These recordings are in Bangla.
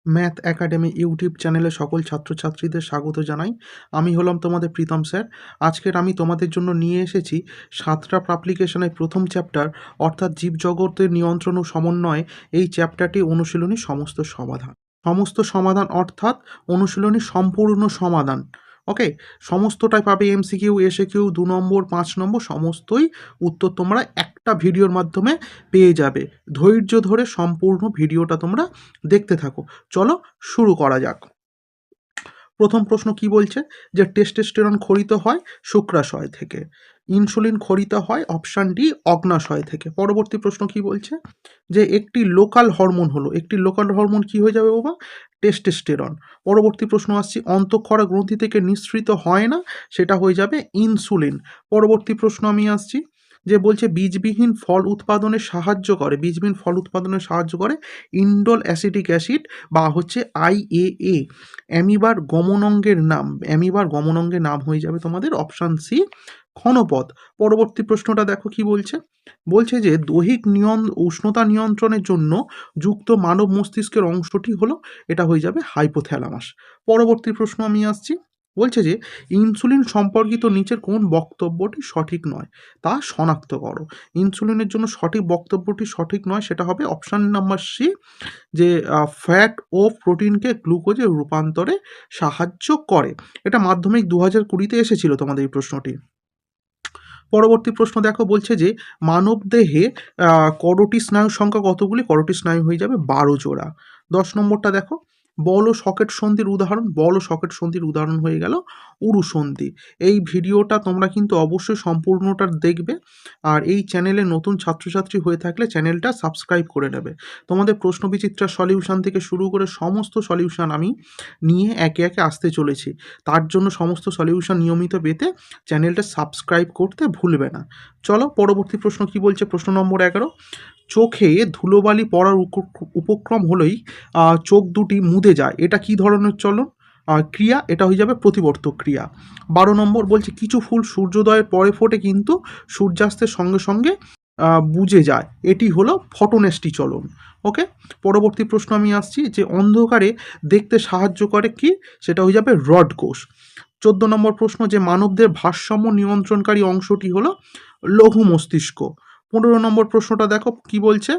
ম্যাথ একাডেমি ইউটিউব চ্যানেলে সকল ছাত্রছাত্রীদের স্বাগত জানাই। আমি হলাম তোমাদের প্রীতম স্যার। আজকের আমি তোমাদের জন্য নিয়ে এসেছি সাতটা অ্যাপ্লিকেশনের প্রথম চ্যাপ্টার অর্থাৎ জীবজগতের নিয়ন্ত্রণ ও সমন্বয়ে। এই চ্যাপ্টারটি অনুশীলনী সমস্ত সমাধান অর্থাৎ অনুশীলনী সম্পূর্ণ সমাধান। ওকে, সমস্তটাই পাবে এমসিকিউ, এসএকিউ, 2 নম্বর, 5 নম্বর, সমস্তই উত্তর তোমরা একটা ভিডিওর মাধ্যমে পেয়ে যাবে। ধৈর্য ধরে সম্পূর্ণ ভিডিওটা তোমরা দেখতে থাকো। চলো শুরু করা যাক। প্রথম প্রশ্ন কি বলছে যে টেস্টোস্টেরন ক্ষরিত হয় শুক্রাশয় থেকে, ইনসুলিন ক্ষরিত হয় অপশান ডি অগ্নাশয় থেকে। পরবর্তী প্রশ্ন কি বলছে যে একটি লোকাল হরমোন কি হয়ে যাবে বাবা? টেস্টোস্টেরন। পরবর্তী প্রশ্ন আসছি, অন্তঃক্ষরা গ্রন্থি থেকে নিঃসৃত হয় না, সেটা হয়ে যাবে ইনসুলিন। পরবর্তী প্রশ্ন আমি আসছি যে বলছে বীজবিহীন ফল উৎপাদনে সাহায্য করে ইন্ডোল অ্যাসিটিক অ্যাসিড বা হচ্ছে IAA। অ্যামিবার গমনাঙ্গের নাম হয়ে যাবে তোমাদের অপশান সি ক্ষণপথ। পরবর্তী প্রশ্নটা দেখো কি বলছে যে দৈহিক উষ্ণতা নিয়ন্ত্রণের জন্য যুক্ত মানব মস্তিষ্কের অংশটি হলো, এটা হয়ে যাবে হাইপোথ্যালামাস। পরবর্তী প্রশ্ন আমি আসছি, বলছে যে ইনসুলিন সম্পর্কিত নিচের কোন বক্তব্যটি সঠিক নয় তা শনাক্ত করো। ইনসুলিনের জন্য সঠিক বক্তব্যটি সঠিক নয়, সেটা হবে অপশান নাম্বার সি, যে ফ্যাট ও প্রোটিনকে গ্লুকোজে রূপান্তরে সাহায্য করে। এটা মাধ্যমিক 2020-তে এসেছিল তোমাদের এই প্রশ্নটি। পরবর্তী প্রশ্ন দেখো, বলছে যে মানব দেহে করোটি স্নায়ুর সংখ্যা কতগুলি? করোটি স্নায়ু হয়ে যাবে 12 জোড়া। 10 নম্বরটা দেখো, বল ও সকেট সন্ধির উদাহরণ হয়ে গেল উরু সন্ধি। এই ভিডিওটা তোমরা কিন্তু অবশ্যই সম্পূর্ণটা দেখবে, আর এই চ্যানেলে নতুন ছাত্রছাত্রী হয়ে থাকলে চ্যানেলটা সাবস্ক্রাইব করে নেবে। তোমাদের প্রশ্ন বিচিত্রা সলিউশন থেকে শুরু করে সমস্ত সলিউশন আমি নিয়ে একে একে আসতে চলেছি। তার জন্য সমস্ত সলিউশন নিয়মিত পেতে চ্যানেলটা সাবস্ক্রাইব করতে ভুলবে না। চলো পরবর্তী প্রশ্ন কি বলছে, প্রশ্ন নম্বর 11, চোখে ধুলোবালি পড়ার উপক্রম হলেই চোখ দুটি মুদে যায়, এটা কি ধরনের ক্রিয়া? এটা হয়ে যাবে প্রতিবর্তক ক্রিয়া। 12 নম্বর বলছে কিছু ফুল সূর্যোদয়ের পরে ফোটে কিন্তু সূর্যাস্তের সঙ্গে সঙ্গে বুঝে যায়, এটি হলো ফটোনেস্টি চলন। ওকে, পরবর্তী প্রশ্ন আমি আসছি যে অন্ধকারে দেখতে সাহায্য করে কি? সেটা হয়ে যাবে রড কোষ। 14 নম্বর প্রশ্ন, যে মানবদের ভারসাম্য নিয়ন্ত্রণকারী অংশটি হলো লঘু মস্তিষ্ক। 15 নম্বর প্রশ্নটা দেখো কি বলছে।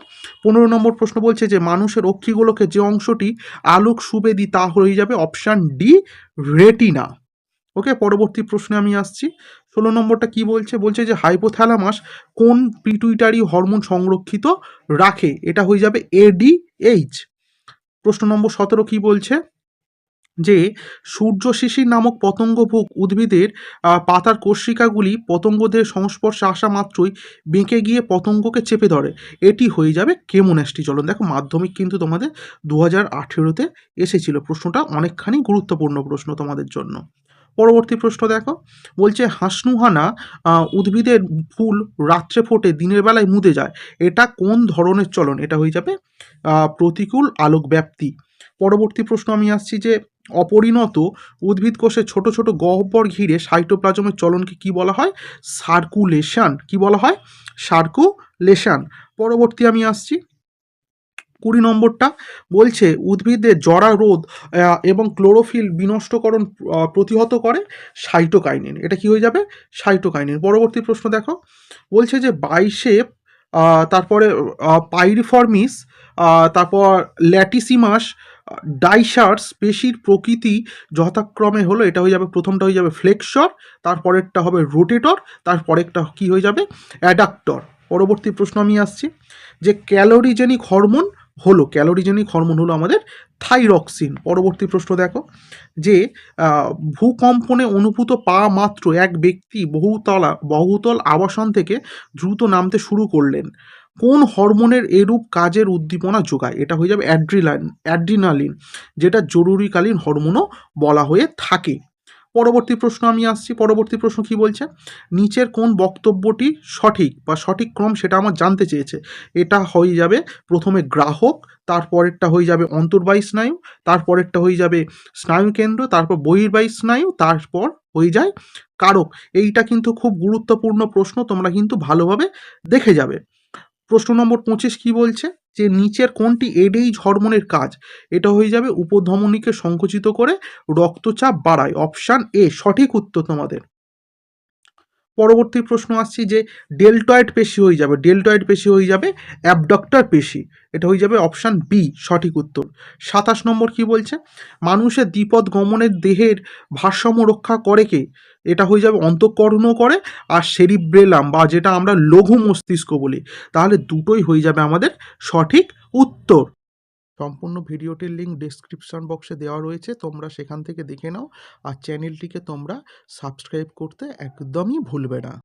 15 নম্বর প্রশ্ন বলছে যে মানুষের অক্ষিগোলকে যে অংশটি আলোক সুবেদী তা হয়ে যাবে অপশান ডি রেটিনা। ওকে, পরবর্তী প্রশ্নে আমি আসছি। 16 নম্বরটা কি বলছে যে হাইপোথ্যালামাস কোন পিটুইটারি হরমোন সংরক্ষিত রাখে? এটা হয়ে যাবে ADH। প্রশ্ন নম্বর 17 কি বলছে যে সূর্য শিশির নামক পতঙ্গভুক উদ্ভিদের পাতার কোষিকাগুলি পতঙ্গদের সংস্পর্শে আসা মাত্রই বেঁকে গিয়ে পতঙ্গকে চেপে ধরে, এটি হয়ে যাবে কেমোন্যাস্টি চলন। দেখো মাধ্যমিক কিন্তু তোমাদের 2018-তে এসেছিল, প্রশ্নটা অনেকখানি গুরুত্বপূর্ণ প্রশ্ন তোমাদের জন্য। পরবর্তী প্রশ্ন দেখো, বলছে হাসনুহানা উদ্ভিদের ফুল রাত্রে ফোটে দিনের বেলায় মুদে যায়, এটা কোন ধরনের চলন? এটা হয়ে যাবে প্রতিকূল আলোক ব্যাপ্তি। পরবর্তী প্রশ্ন আমি আসছি যে অপরিণত উদ্ভিদ কোষে ছোট ছোট গহ্বর ঘিরে সাইটোপ্লাজমের চলনকে কি বলা হয়? সার্কুলেশন। কি বলা হয়? সার্কুলেশন। পরবর্তী আমি আসছি 20 নম্বরটা, বলছে উদ্ভিদের জরা রোধ এবং ক্লোরোফিল বিনষ্টকরণ প্রতিহত করে সাইটোকাইনিন, এটা কি হয়ে যাবে? সাইটোকাইনিন। পরবর্তী প্রশ্ন দেখো, বলছে যে বাইসেপ, তারপরে পাইরিফর্মিস, তারপর ল্যাটিসিমাস, ডাইসার্স পেশির প্রকৃতি যথাক্রমে হলো, এটা হয়ে যাবে প্রথমটা হয়ে যাবে ফ্লেক্সর, তারপরেরটা হবে রোটেটর, তারপরেরটা কি হয়ে যাবে? অ্যাডাক্টর। পরবর্তী প্রশ্ন আমি আসছি যে ক্যালোরিজেনিক হরমোন হলো আমাদের থাইরক্সিন। পরবর্তী প্রশ্ন দেখো, যে ভূকম্পনে অনুভূত পাওয়া মাত্র এক ব্যক্তি বহুতল আবাসন থেকে দ্রুত নামতে শুরু করলেন, কোন হরমোনের এরূপ কাজের উদ্দীপনা যোগায়? এটা হয়ে যাবে অ্যাড্রিনালিন, যেটা জরুরিকালীন হরমোনও বলা হয়ে থাকে। পরবর্তী প্রশ্ন আমি আসছি। পরবর্তী প্রশ্ন কি বলছে, নিচের কোন বক্তব্যটি সঠিক বা সঠিক ক্রম সেটা আমার জানতে চেয়েছে। এটা হয়ে যাবে প্রথমে গ্রাহক, তারপরেরটা হয়ে যাবে অন্তর্বাহী স্নায়ু, তারপরেরটা হয়ে যাবে স্নায়ুকেন্দ্র, তারপর বহির্বাহী স্নায়ু, তারপর হয়ে যায় কারক। এইটা কিন্তু খুব গুরুত্বপূর্ণ প্রশ্ন, তোমরা কিন্তু ভালোভাবে দেখে যাবে। প্রশ্ন নম্বর 25 কি বলছে, যে নিচের কোনটি এডএইচ হরমোনের কাজ? এটা হয়ে যাবে উপধমনীকে সংকুচিত করে রক্তচাপ বাড়ায়। অপশান এ সঠিক উত্তর তোমাদের। পরবর্তী প্রশ্ন আসছি যে ডেল্টয়েড পেশি হয়ে যাবে, ডেল্টয়েড পেশি হয়ে যাবে অ্যাবডক্টর পেশি। এটা হয়ে যাবে অপশান বি সঠিক উত্তর। 27 নম্বর কি বলছে, মানুষের দ্বিপদ গমনের দেহের ভারসাম্য রক্ষা করে কে? এটা হয়ে যাবে অন্তঃকরণ করে আর সেরিব্রেলাম, বা যেটা আমরা লঘু মস্তিষ্ক বলি। তাহলে দুটোই হয়ে যাবে আমাদের সঠিক উত্তর। সম্পূর্ণ ভিডিওটির লিঙ্ক ডেসক্রিপশন বক্সে দেওয়া রয়েছে, তোমরা সেখান থেকে দেখে নাও। আর চ্যানেলটিকে তোমরা সাবস্ক্রাইব করতে একদমই ভুলবে না।